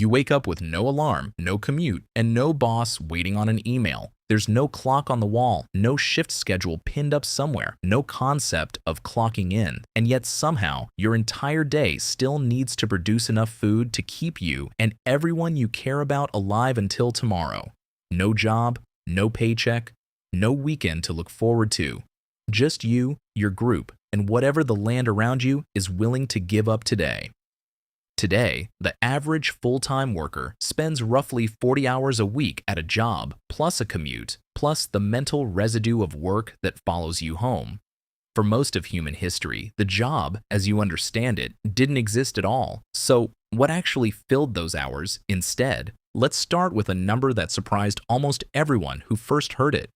You wake up with no alarm, no commute, and no boss waiting on an email. There's no clock on the wall, no shift schedule pinned up somewhere, no concept of clocking in. And yet somehow, your entire day still needs to produce enough food to keep you and everyone you care about alive until tomorrow. No job, no paycheck, no weekend to look forward to. Just you, your group, and whatever the land around you is willing to give up today. Today, the average full-time worker spends roughly 40 hours a week at a job, plus a commute, plus the mental residue of work that follows you home. For most of human history, the job, as you understand it, didn't exist at all. So, what actually filled those hours instead? Let's start with a number that surprised almost everyone who first heard it.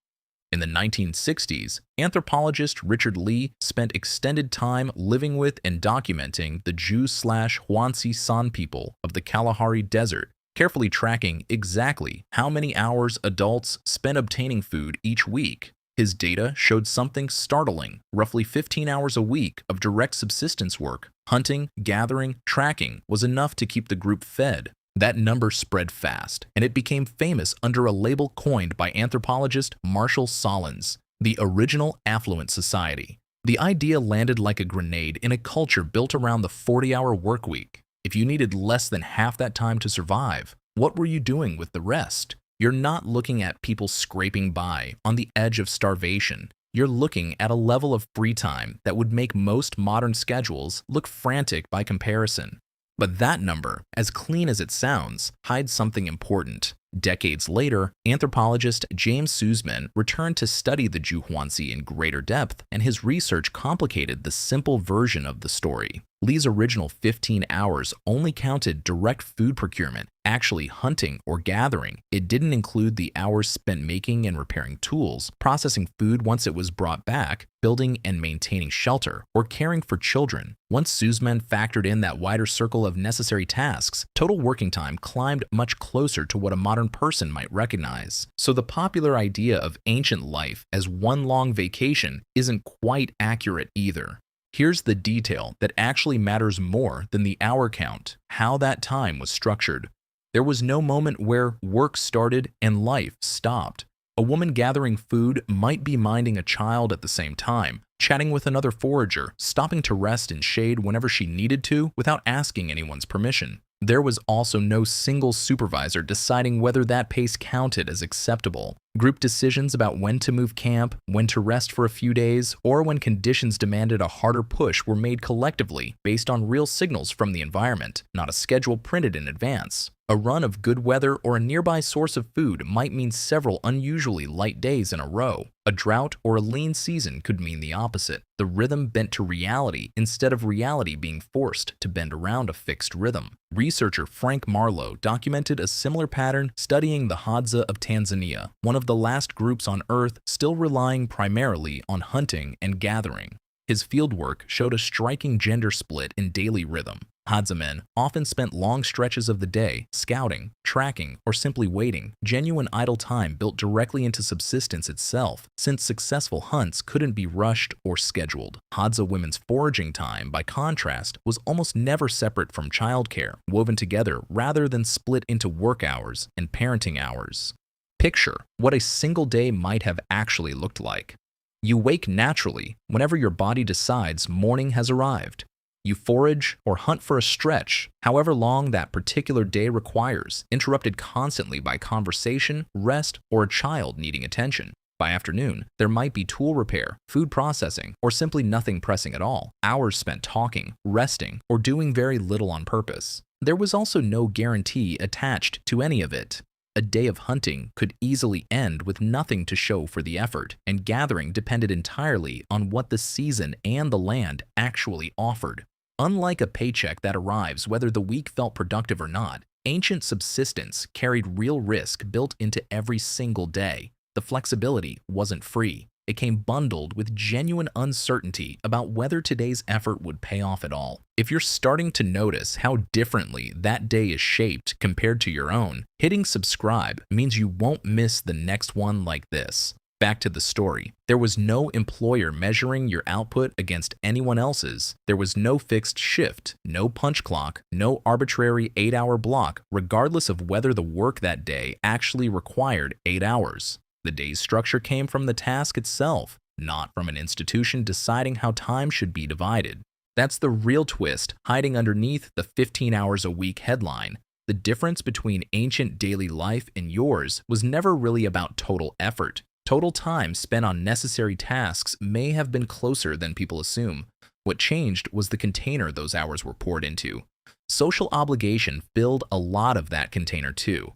In the 1960s, anthropologist Richard Lee spent extended time living with and documenting the Jew/Hoansi San people of the Kalahari Desert, carefully tracking exactly how many hours adults spent obtaining food each week. His data showed something startling: roughly 15 hours a week of direct subsistence work, hunting, gathering, tracking was enough to keep the group fed. That number spread fast, and it became famous under a label coined by anthropologist Marshall Solins, the original affluent society. The idea landed like a grenade in a culture built around the 40-hour workweek. If you needed less than half that time to survive, what were you doing with the rest? You're not looking at people scraping by on the edge of starvation. You're looking at a level of free time that would make most modern schedules look frantic by comparison. But that number, as clean as it sounds, hides something important. Decades later, anthropologist James Sussman returned to study the Juhuansi in greater depth, and his research complicated the simple version of the story. Lee's original 15 hours only counted direct food procurement, actually hunting or gathering. It didn't include the hours spent making and repairing tools, processing food once it was brought back, building and maintaining shelter, or caring for children. Once Sussman factored in that wider circle of necessary tasks, total working time climbed much closer to what a modern person might recognize. So the popular idea of ancient life as one long vacation isn't quite accurate either. Here's the detail that actually matters more than the hour count: how that time was structured. There was no moment where work started and life stopped. A woman gathering food might be minding a child at the same time, chatting with another forager, stopping to rest in shade whenever she needed to without asking anyone's permission. There was also no single supervisor deciding whether that pace counted as acceptable. Group decisions about when to move camp, when to rest for a few days, or when conditions demanded a harder push were made collectively based on real signals from the environment, not a schedule printed in advance. A run of good weather or a nearby source of food might mean several unusually light days in a row. A drought or a lean season could mean the opposite: the rhythm bent to reality instead of reality being forced to bend around a fixed rhythm. Researcher Frank Marlowe documented a similar pattern studying the Hadza of Tanzania, one of the last groups on Earth still relying primarily on hunting and gathering. His fieldwork showed a striking gender split in daily rhythm. Hadza men often spent long stretches of the day scouting, tracking, or simply waiting, genuine idle time built directly into subsistence itself, since successful hunts couldn't be rushed or scheduled. Hadza women's foraging time, by contrast, was almost never separate from childcare, woven together rather than split into work hours and parenting hours. Picture what a single day might have actually looked like. You wake naturally whenever your body decides morning has arrived. You forage or hunt for a stretch, however long that particular day requires, interrupted constantly by conversation, rest, or a child needing attention. By afternoon, there might be tool repair, food processing, or simply nothing pressing at all. Hours spent talking, resting, or doing very little on purpose. There was also no guarantee attached to any of it. A day of hunting could easily end with nothing to show for the effort, and gathering depended entirely on what the season and the land actually offered. Unlike a paycheck that arrives whether the week felt productive or not, ancient subsistence carried real risk built into every single day. The flexibility wasn't free. It came bundled with genuine uncertainty about whether today's effort would pay off at all. If you're starting to notice how differently that day is shaped compared to your own, hitting subscribe means you won't miss the next one like this. Back to the story. There was no employer measuring your output against anyone else's. There was no fixed shift, no punch clock, no arbitrary 8-hour block, regardless of whether the work that day actually required 8 hours. The day's structure came from the task itself, not from an institution deciding how time should be divided. That's the real twist hiding underneath the 15 hours a week headline. The difference between ancient daily life and yours was never really about total effort. Total time spent on necessary tasks may have been closer than people assume. What changed was the container those hours were poured into. Social obligation filled a lot of that container too.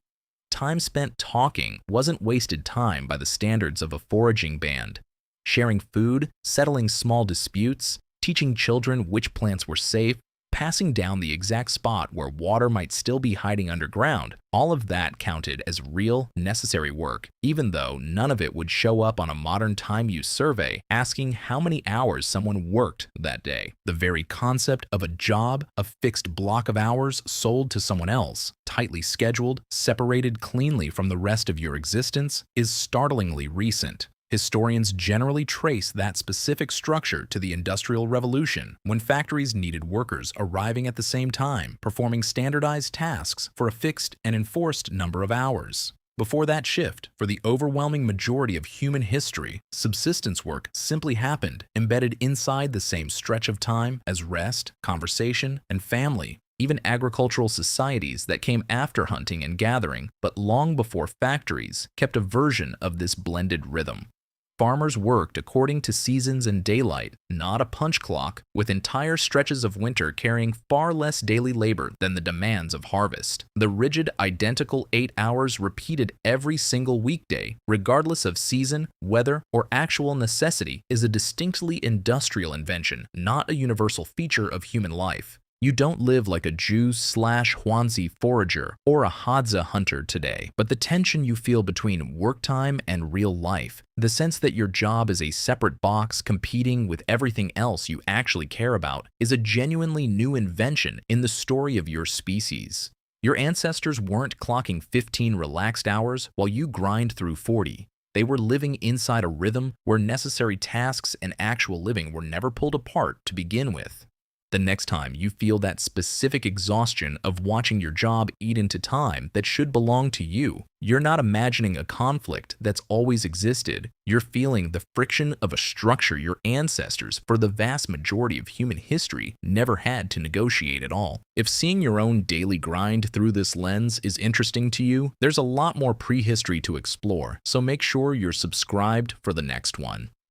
Time spent talking wasn't wasted time by the standards of a foraging band. Sharing food, settling small disputes, teaching children which plants were safe, passing down the exact spot where water might still be hiding underground, all of that counted as real, necessary work, even though none of it would show up on a modern time use survey asking how many hours someone worked that day. The very concept of a job, a fixed block of hours sold to someone else, tightly scheduled, separated cleanly from the rest of your existence, is startlingly recent. Historians generally trace that specific structure to the Industrial Revolution, when factories needed workers arriving at the same time, performing standardized tasks for a fixed and enforced number of hours. Before that shift, for the overwhelming majority of human history, subsistence work simply happened, embedded inside the same stretch of time as rest, conversation, and family. Even agricultural societies that came after hunting and gathering, but long before factories, kept a version of this blended rhythm. Farmers worked according to seasons and daylight, not a punch clock, with entire stretches of winter carrying far less daily labor than the demands of harvest. The rigid, identical 8 hours repeated every single weekday, regardless of season, weather, or actual necessity, is a distinctly industrial invention, not a universal feature of human life. You don't live like a Jew/hoansi forager or a Hadza hunter today, but the tension you feel between work time and real life, the sense that your job is a separate box competing with everything else you actually care about, is a genuinely new invention in the story of your species. Your ancestors weren't clocking 15 relaxed hours while you grind through 40. They were living inside a rhythm where necessary tasks and actual living were never pulled apart to begin with. The next time you feel that specific exhaustion of watching your job eat into time that should belong to you, you're not imagining a conflict that's always existed. You're feeling the friction of a structure your ancestors, for the vast majority of human history, never had to negotiate at all. If seeing your own daily grind through this lens is interesting to you, there's a lot more prehistory to explore, so make sure you're subscribed for the next one.